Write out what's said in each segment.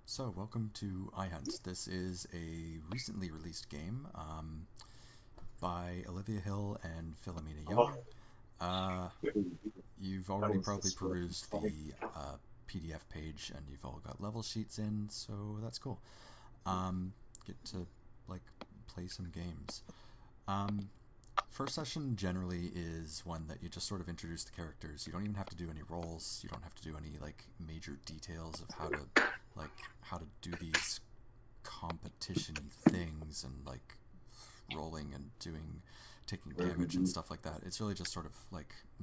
So, welcome to iHunt. This is a recently released game by Olivia Hill and Philomena Young. You've already probably perused the PDF page and you've all got level sheets in, so that's cool. Get to play some games. First session generally is one that you just sort of introduce the characters. You don't even have to do any roles. You don't have to do any major details of how to do these competition-y things and rolling and taking damage and stuff like that. It's really just sort of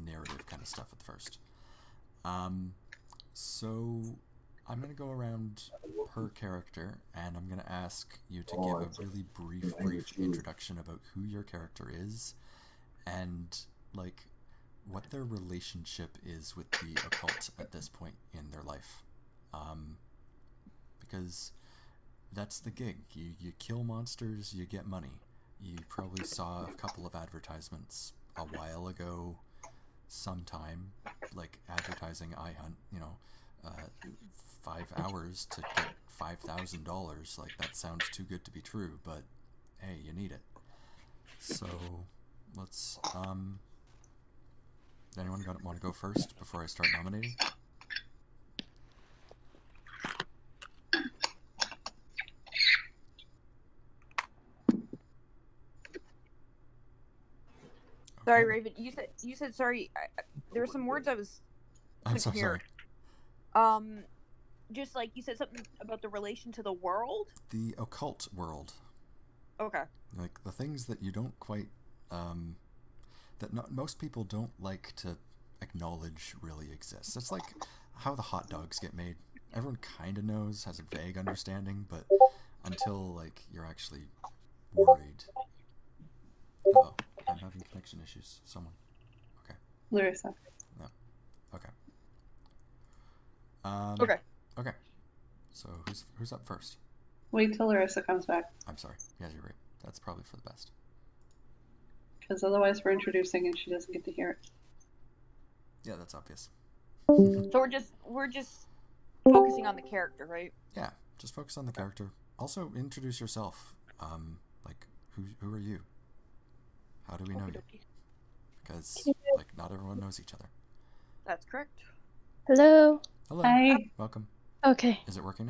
narrative kind of stuff at first. So I'm going to go around per character, and I'm going to ask you to give a really brief introduction about who your character is and what their relationship is with the occult at this point in their life. Because that's the gig. You kill monsters, you get money. You probably saw a couple of advertisements a while ago sometime, advertising iHunt, 5 hours to get $5,000. That sounds too good to be true, but hey, you need it. So let's anyone want to go first before I start nominating? Sorry, Raven. You said sorry. There were some words I was. I'm so sorry. Just you said something about the relation to the world. The occult world. Okay. The things that you don't quite, that most people don't like to acknowledge really exist. It's like how the hot dogs get made. Everyone kind of knows, has a vague understanding, but until you're actually worried. Oh. I'm having connection issues. Someone. Okay. Laryssa. No. Okay. Okay. Okay. So who's up first? Wait till Laryssa comes back. I'm sorry. Yeah, you're right. That's probably for the best. Because otherwise we're introducing and she doesn't get to hear it. Yeah, that's obvious. So we're just focusing on the character, right? Yeah, just focus on the character. Also, introduce yourself. Who are you? How do we know you? Because, not everyone knows each other. That's correct. Hello. Hello. Hi. Welcome. Okay. Is it working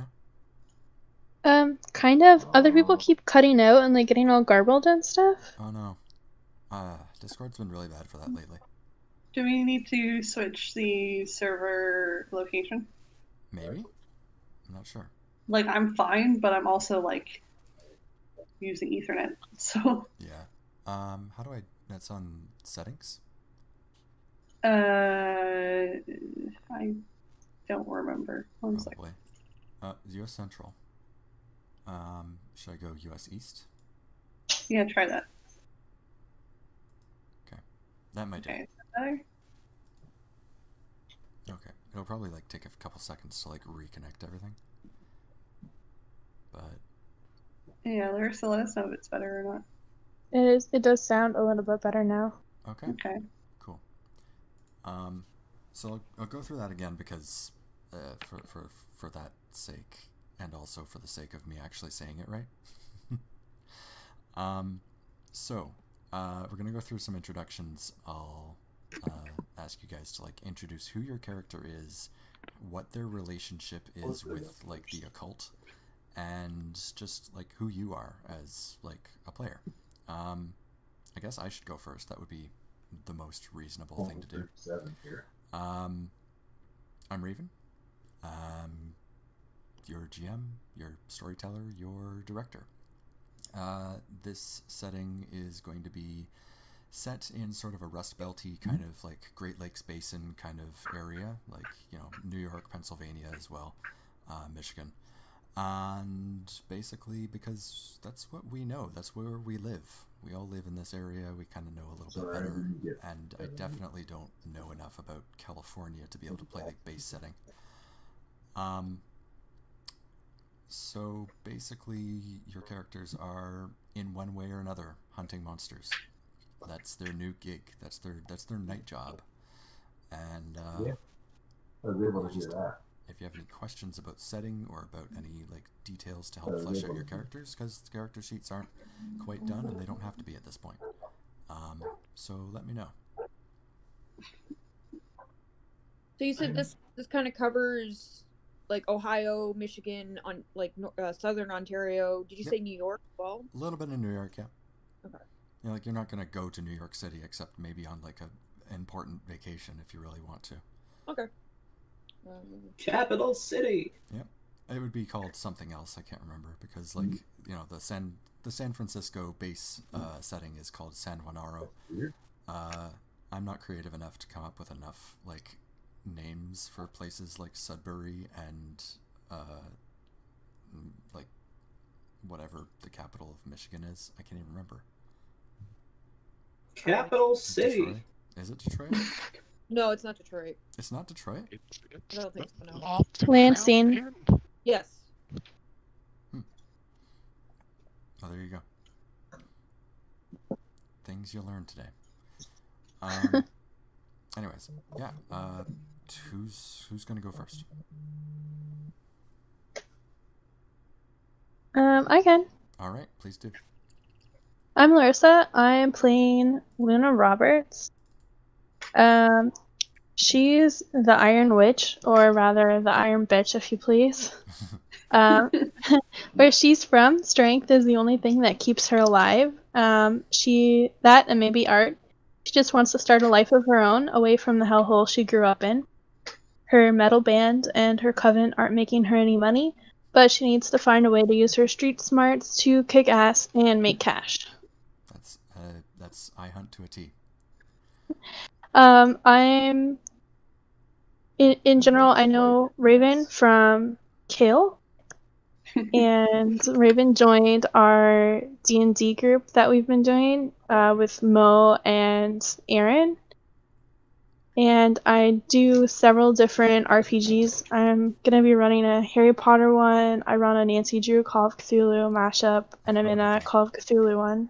now? Kind of. Other people keep cutting out and, getting all garbled and stuff. Oh, no. Discord's been really bad for that lately. Do we need to switch the server location? Maybe? I'm not sure. I'm fine, but I'm also, using Ethernet, so... Yeah. How do I... That's on settings? I don't remember. One Probably. US Central. Should I go US East? Yeah, try that. Okay. That might do. Okay, is that better? Okay. It'll probably, take a couple seconds to, reconnect everything. But... Yeah, Laryssa, let us know if it's better or not. It does sound a little bit better now. Okay. Okay. Cool. So I'll go through that again because for that sake, and also for the sake of me actually saying it right. So we're gonna go through some introductions. I'll ask you guys to introduce who your character is, what their relationship is with the occult, and just who you are as a player. I guess I should go first. That would be the most reasonable thing to do. I'm Raven. Your GM, your storyteller, your director. This setting is going to be set in sort of a Rust Belty kind of Great Lakes Basin kind of area, New York, Pennsylvania as well, Michigan. And basically because that's what we know, that's where we live. We all live in this area, we kind of know a little bit better, and I definitely don't know enough about California to be able to play base setting. So basically your characters are in one way or another hunting monsters. That's their new gig, that's their night job. And if you have any questions about setting or about any like details to help flesh out your characters, because the character sheets aren't quite done and they don't have to be at this point. So let me know. So you said this kind of covers like Ohio, Michigan, on like Southern Ontario. Did you say New York as well? A little bit in New York, yeah. Okay. You know, like you're not gonna go to New York City except maybe on like a important vacation if you really want to. Okay. Capital City. Yep. It would be called something else. I can't remember because like you know the San Francisco base setting is called San Juanaro. I'm not creative enough to come up with enough like names for places like Sudbury and like whatever the capital of Michigan is. I can't even remember. Capital City. Detroit? Is it Detroit? No, it's not Detroit. It's not Detroit? I don't think so, no. Lansing. Yes. Oh, there you go. Things you learned today. Anyways, yeah. Who's gonna go first? I can. All right, please do. I'm Laryssa. I am playing Luna Roberts. She's the Iron Witch, or rather the Iron Bitch, if you please. Where she's from, strength is the only thing that keeps her alive. That and maybe art. She just wants to start a life of her own, away from the hellhole she grew up in. Her metal band and her coven aren't making her any money, but she needs to find a way to use her street smarts to kick ass and make cash. That's ihunt to a T. I'm in general, I know Raven from Cael, and Raven joined our D&D group that we've been doing with Mo and Aryn. And I do several different RPGs. I'm gonna be running a Harry Potter one. I run a Nancy Drew Call of Cthulhu mashup, and I'm in a Call of Cthulhu one.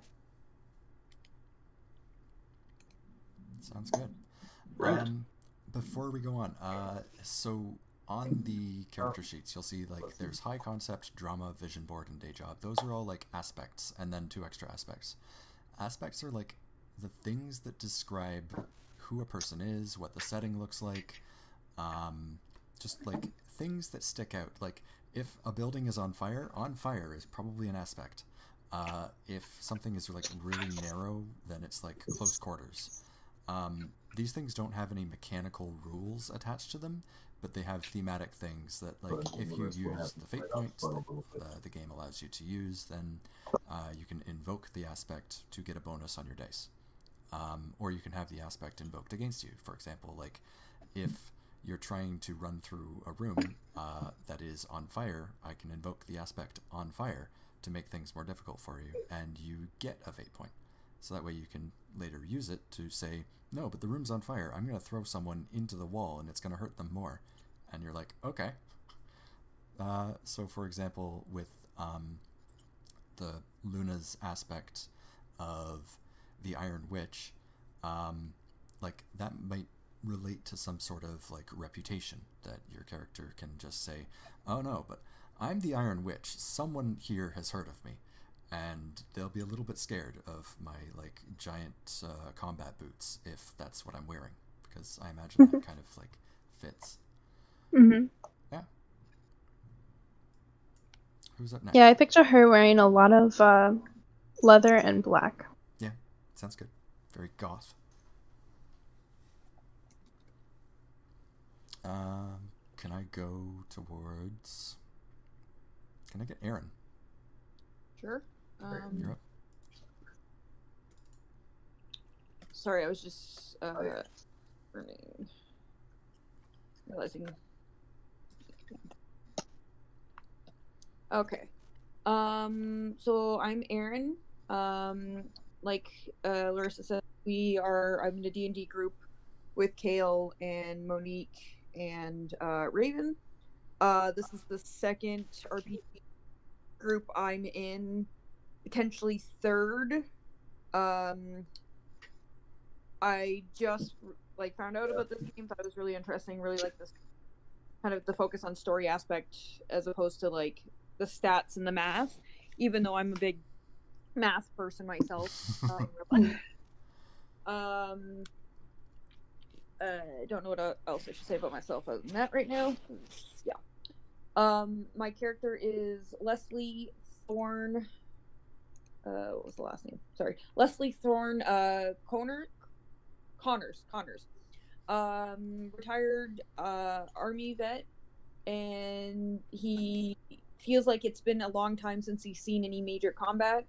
Sounds good. Before we go on, so on the character sheets, you'll see like there's high concept, drama, vision board, and day job. Those are all like aspects, and then 2 extra aspects. Aspects are like the things that describe who a person is, what the setting looks like, just like things that stick out. Like if a building is on fire is probably an aspect. If something is like really narrow, then it's like close quarters. These things don't have any mechanical rules attached to them, but they have thematic things that, like, if you use the fate points that the game allows you to use, then you can invoke the aspect to get a bonus on your dice. Or you can have the aspect invoked against you. For example, like, if you're trying to run through a room that is on fire, I can invoke the aspect on fire to make things more difficult for you, and you get a fate point. So that way you can later use it to say, no, but the room's on fire. I'm going to throw someone into the wall and it's going to hurt them more. And you're like, okay. So for example, with the Luna's aspect of the Iron Witch, like that might relate to some sort of like reputation that your character can just say, oh no, but I'm the Iron Witch. Someone here has heard of me. And they'll be a little bit scared of my like giant combat boots if that's what I'm wearing, because I imagine that kind of like fits. Mm-hmm. Yeah. Who's up next? Yeah, I picture her wearing a lot of leather and black. Yeah, sounds good. Very goth. Can I go towards? Can I get Aryn? Sure. You're up. Sorry, I was just realizing. Okay. So I'm Aryn. Like Laryssa said, I'm in a D&D group with Cael and Monique and Raven. This is the second RPG group I'm in, potentially third. I just like found out about this game, thought it was really interesting, really like this. kind of the focus on story aspect as opposed to like the stats and the math, even though I'm a big math person myself. I don't know what else I should say about myself other than that right now. Yeah. My character is Leslie Thorne. What was the last name? Sorry, Leslie Thorne. Connors. Retired army vet, and he feels like it's been a long time since he's seen any major combat.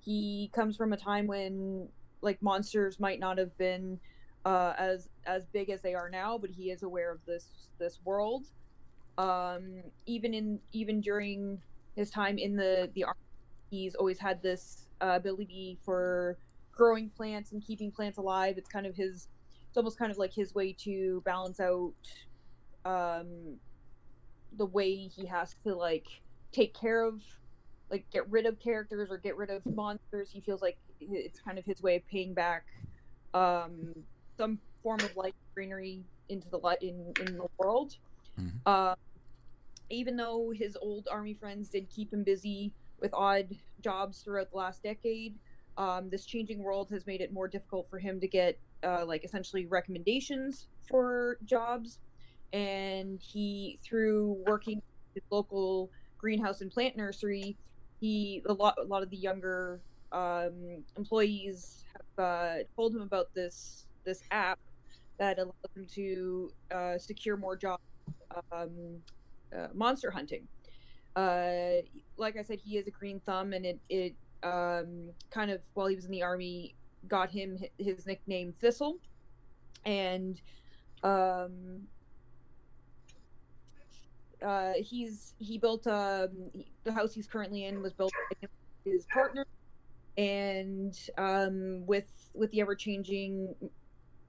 He comes from a time when like monsters might not have been as big as they are now, but he is aware of this world. Even during his time in the army, he's always had this ability for growing plants and keeping plants alive. It's almost kind of like his way to balance out the way he has to like take care of, like get rid of characters or get rid of monsters. He feels like it's kind of his way of paying back some form of light greenery into the light in the world. Mm-hmm. Even though his old army friends did keep him busy with odd jobs throughout the last decade, this changing world has made it more difficult for him to get like essentially recommendations for jobs. And he, through working at the local greenhouse and plant nursery, a lot of the younger employees have told him about this app that allows him to secure more jobs monster hunting. Like I said, he is a green thumb, and it kind of, while he was in the army, got him his nickname Thistle. And he built the house he's currently in was built by him, his partner, and with the ever-changing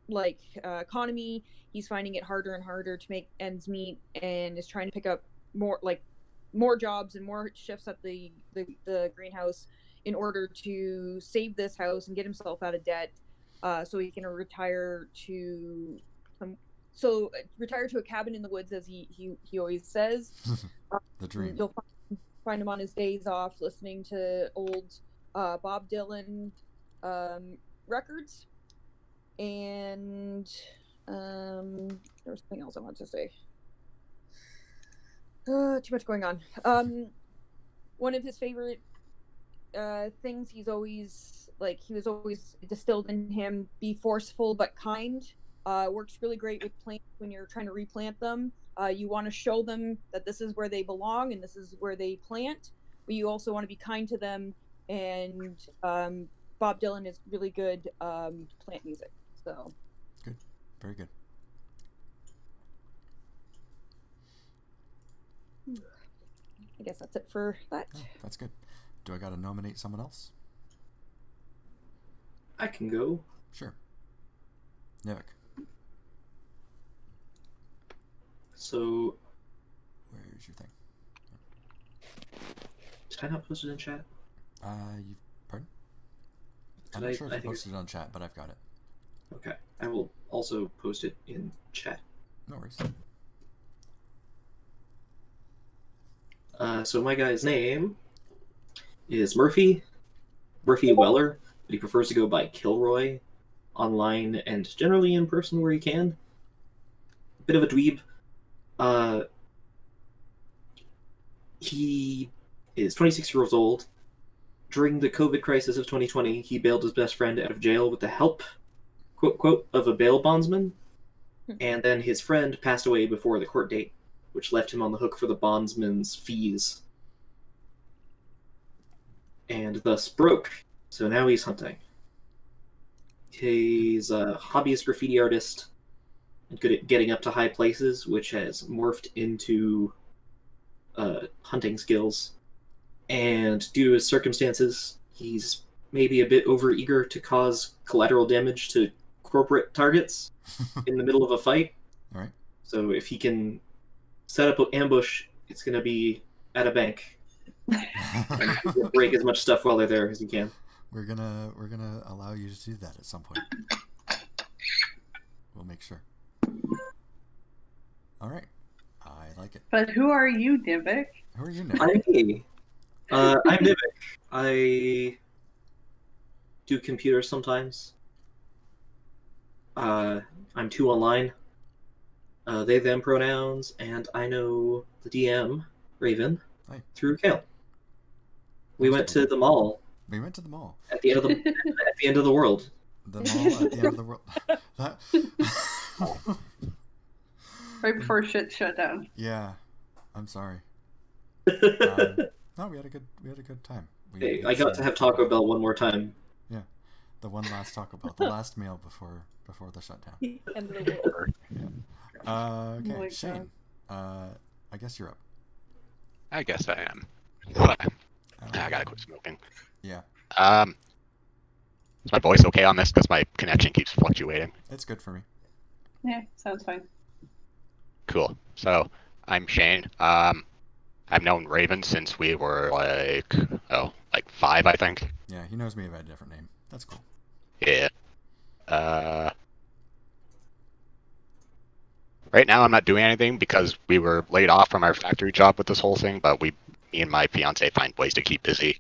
like economy, he's finding it harder and harder to make ends meet, and is trying to pick up more jobs and more shifts at the greenhouse in order to save this house and get himself out of debt, so he can retire to a cabin in the woods, as he always says. The dream. You'll find him on his days off listening to old Bob Dylan records. And there was something else I wanted to say. Too much going on. One of his favorite things he was always distilled in him: be forceful but kind. Works really great with plants when you're trying to replant them. You want to show them that this is where they belong and this is where they plant, but you also want to be kind to them. And Bob Dylan is really good plant music. So good, very good. I guess that's it for that. Oh, that's good. Do I got to nominate someone else? I can go. Sure. Nivek. So, where's your thing? Did I not post it in chat? Pardon? I'm not sure if I posted it on chat, but I've got it. Okay. I will also post it in chat. No worries. So my guy's name is Murphy Weller, but he prefers to go by Kilroy online and generally in person where he can. Bit of a dweeb. He is 26 years old. During the COVID crisis of 2020, he bailed his best friend out of jail with the help, quote, quote, of a bail bondsman. And then his friend passed away before the court date, which left him on the hook for the bondsman's fees. And thus broke. So now he's hunting. He's a hobbyist graffiti artist and good at getting up to high places, which has morphed into hunting skills. And due to his circumstances, he's maybe a bit overeager to cause collateral damage to corporate targets in the middle of a fight. All right. So if he can set up an ambush, it's going to be at a bank. And break as much stuff while they're there as you can. We're gonna allow you to do that at some point. We'll make sure. All right. I like it. But who are you, Nivek? Who are you, Nick? Hi, I'm Nivek. I do computers sometimes. I'm 2 online. They, them pronouns, and I know the DM, Raven, Hi. through Cael. We Nice went to to meet the mall We went to the mall. at the end of the at the end of the world. The mall at the end of the world. That... Right before shit shut down. Yeah, I'm sorry. No, we had a good time. Hey, I got to have Taco Bell one more time. Yeah, the one last Taco Bell, the last meal before the shutdown. End of the world. Yeah. Okay, Oh my Shane. I guess you're up. I guess I am. I gotta quit smoking. Yeah, Is my voice okay on this? Because my connection keeps fluctuating. it's good for me. Yeah, sounds fine. Cool. So, I'm Shane. I've known Raven since we were like 5, I think. Yeah, he knows me by a different name. That's cool. Yeah. Right now I'm not doing anything because we were laid off from our factory job with this whole thing, but me and my fiance find ways to keep busy.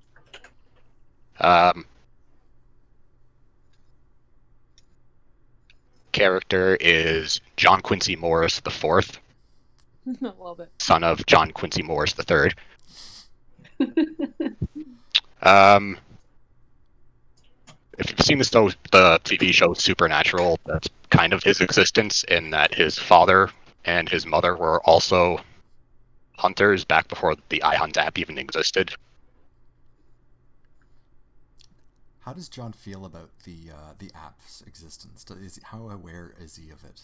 Character is John Quincy Morris the Fourth, I love it. son of John Quincy Morris the Third. If you've seen the TV show Supernatural, that's kind of his existence in that his father and his mother were also hunters back before the iHunt app even existed. How does John feel about the app's existence? How aware is he of it?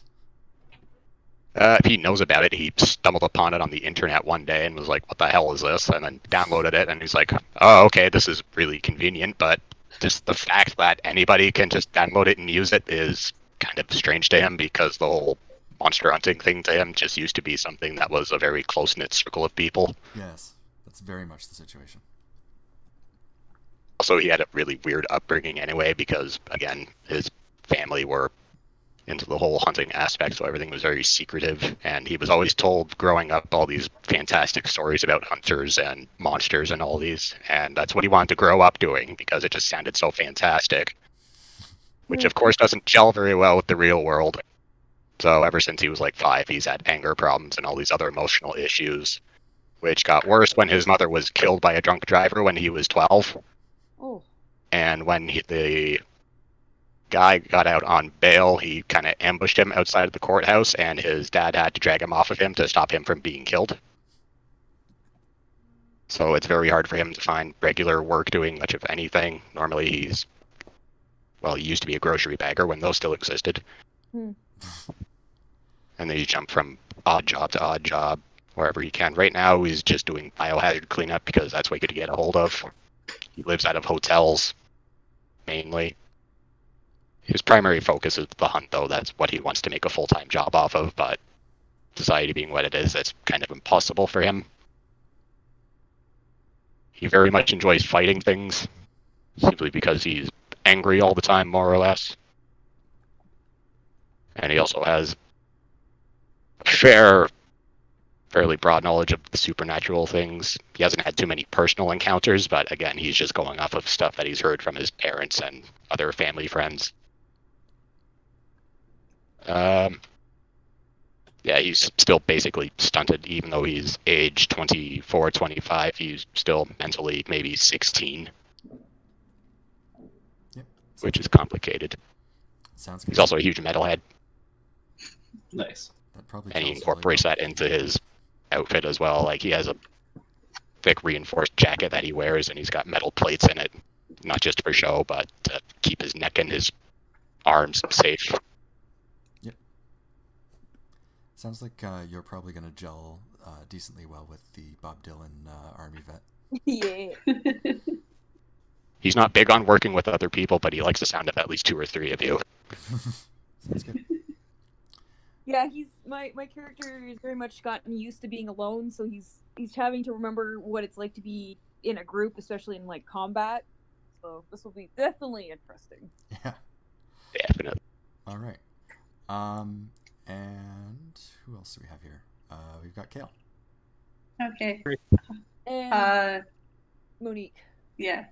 If he knows about it, he stumbled upon it on the internet one day and was like, "What the hell is this?" And then downloaded it, and he's like, "Oh, okay, this is really convenient." But just the fact that anybody can just download it and use it is kind of strange to him, because the whole monster hunting thing to him just used to be something that was a very close-knit circle of people. Yes, that's very much the situation. Also, he had a really weird upbringing anyway, because, again, his family were into the whole hunting aspect, so everything was very secretive, and he was always told growing up all these fantastic stories about hunters and monsters and all these, and that's what he wanted to grow up doing because it just sounded so fantastic, which of course doesn't gel very well with the real world. So ever since he was like 5, he's had anger problems and all these other emotional issues, which got worse when his mother was killed by a drunk driver when he was 12. Oh. And when the guy got out on bail, he kind of ambushed him outside of the courthouse, and his dad had to drag him off of him to stop him from being killed. So it's very hard for him to find regular work doing much of anything. Normally he used to be a grocery bagger when those still existed. And then he jumped from odd job to odd job wherever he can. Right now he's just doing biohazard cleanup because that's what he could get a hold of. He lives out of hotels, mainly. His primary focus is the hunt, though. That's what he wants to make a full-time job off of, but society being what it is, it's kind of impossible for him. He very much enjoys fighting things, simply because he's angry all the time, more or less. And he also has a fairly broad knowledge of the supernatural things. He hasn't had too many personal encounters, but again, he's just going off of stuff that he's heard from his parents and other family friends. Yeah, he's still basically stunted, even though he's age 24, 25. He's still mentally maybe 16. Yep. Which is complicated. Sounds good. He's also a huge metalhead. Nice. That probably And he tells incorporates really that into his outfit as well. Like, he has a thick reinforced jacket that he wears, and he's got metal plates in it, not just for show, but to keep his neck and his arms safe. Yep. Sounds like you're probably going to gel decently well with the Bob Dylan army vet. Yeah. He's not big on working with other people, but he likes the sound of at least 2 or 3 of you. Sounds good. Yeah, he's my character has very much gotten used to being alone, so he's having to remember what it's like to be in a group, especially in like combat. So this will be definitely interesting. Yeah. Definitely. All right. And who else do we have here? we've got Cael. Okay. And Monique. Yeah,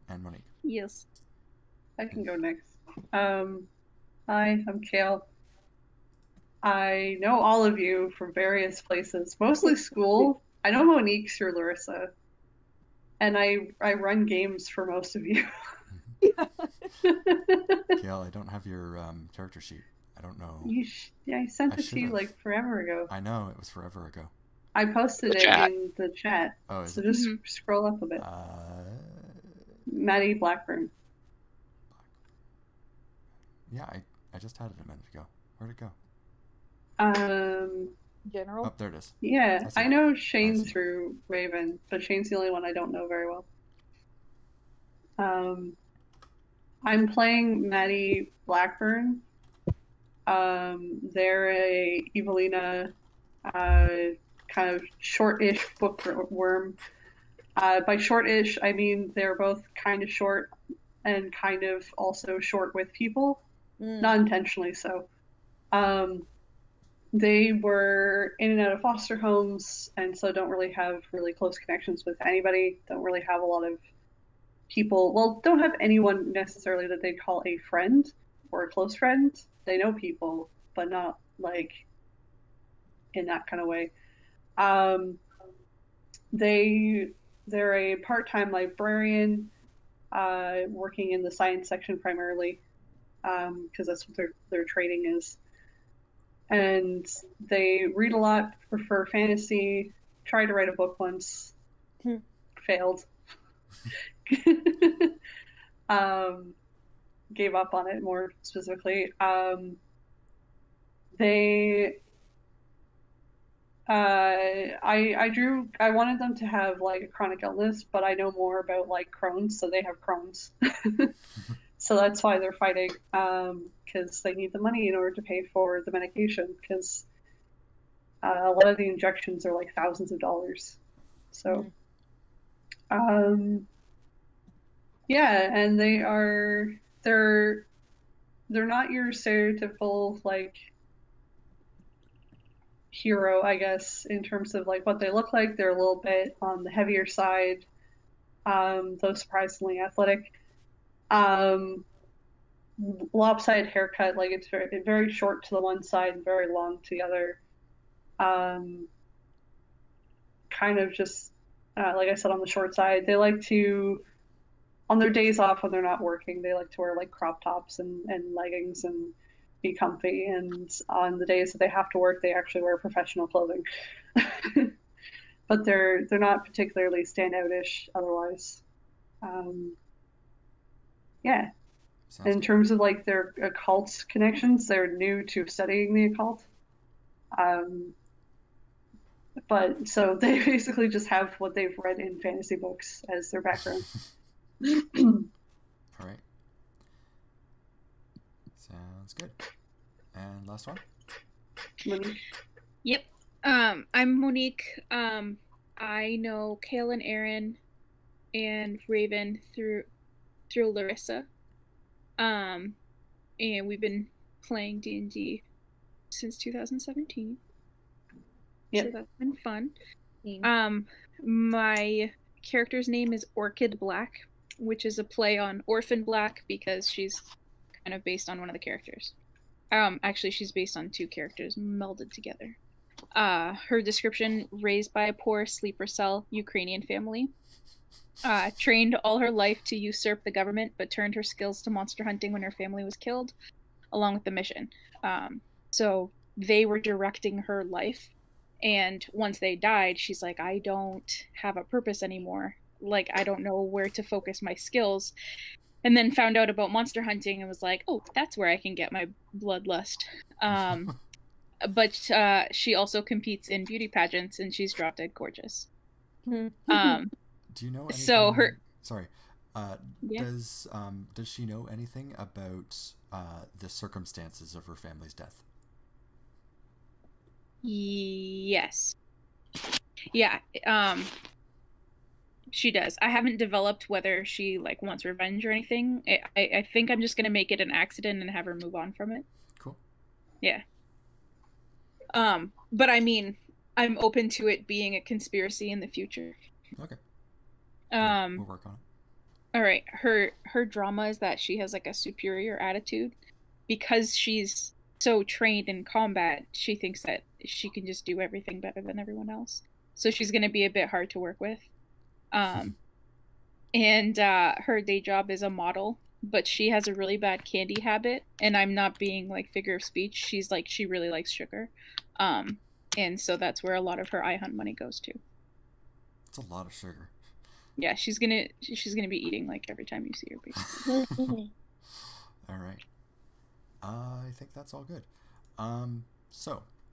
And Monique. Yes. I can go next. Hi, I'm Cael. I know all of you from various places, mostly school. I know Monique through Laryssa. And I run games for most of you. Cael, I don't have your character sheet. I don't know. Yeah, I sent I it to you should've. like forever ago. I know, it was forever ago. I posted The it chat. in the chat. Oh, is So it? just scroll up a bit. Maddie Blackburn. Yeah, I just had it a minute ago. Where'd it go? General. Oh, there it is. Yeah, I see. I know Shane I see. through Raven, but Shane's the only one I don't know very well. I'm playing Maddie Blackburn. They're a Evelina, kind of short-ish bookworm. By short-ish, I mean they're both kind of short and kind of also short with people, not intentionally so. They were in and out of foster homes, and so don't really have really close connections with anybody. Don't really have a lot of people. Well, don't have anyone necessarily that they'd call a friend or a close friend. They know people, but not like in that kind of way. They're a part-time librarian, working in the science section primarily, because that's what their training is. And they read a lot, prefer fantasy, tried to write a book once, failed. Gave up on it more specifically. I wanted them to have like a chronic illness, but I know more about like Crohn's, so they have Crohn's. So that's why they're fighting, because they need the money in order to pay for the medication, because a lot of the injections are like thousands of dollars. So, yeah, and they're not your stereotypical like hero, I guess, in terms of like what they look like. They're a little bit on the heavier side, though surprisingly athletic. Lopsided haircut, like it's very, very short to the one side and very long to the other. Kind of just, like I said, on the short side. They like to, on their days off when they're not working, they like to wear like crop tops and leggings and be comfy. And on the days that they have to work, they actually wear professional clothing. But they're not particularly standout-ish otherwise. Yeah. Sounds In good. terms of like their occult connections, they're new to studying the occult. But so they basically just have what they've read in fantasy books as their background. All right. Sounds good. And last one? Monique. Yep. I'm Monique. I know Cael and Aryn and Raven through Laryssa. And we've been playing D&D since 2017. Yep. So that's been fun. My character's name is Orchid Black, which is a play on Orphan Black because she's kind of based on one of the characters. Actually, she's based on two characters melded together. Her description: raised by a poor sleeper cell Ukrainian family. Trained all her life to usurp the government, but turned her skills to monster hunting when her family was killed, along with the mission. So they were directing her life, and once they died, she's like, I don't have a purpose anymore. Like, I don't know where to focus my skills. And then found out about monster hunting and was like, oh, that's where I can get my bloodlust. But she also competes in beauty pageants, and she's drop dead gorgeous. Do you know anything? So her. Sorry. Yeah. Does she know anything about the circumstances of her family's death? Yes. Yeah. She does. I haven't developed whether she like wants revenge or anything. I think I'm just gonna make it an accident and have her move on from it. Cool. Yeah. But I mean, I'm open to it being a conspiracy in the future. Okay. Um, We'll work on it. all right. Her drama is that she has like a superior attitude because she's so trained in combat. She thinks that she can just do everything better than everyone else. So she's going to be a bit hard to work with. And her day job is a model, but she has a really bad candy habit. And I'm not being like figure of speech. She's like, she really likes sugar. And so that's where a lot of her iHunt money goes to. It's a lot of sugar. Yeah, she's gonna be eating like every time you see her, basically. All right. I think that's all good. So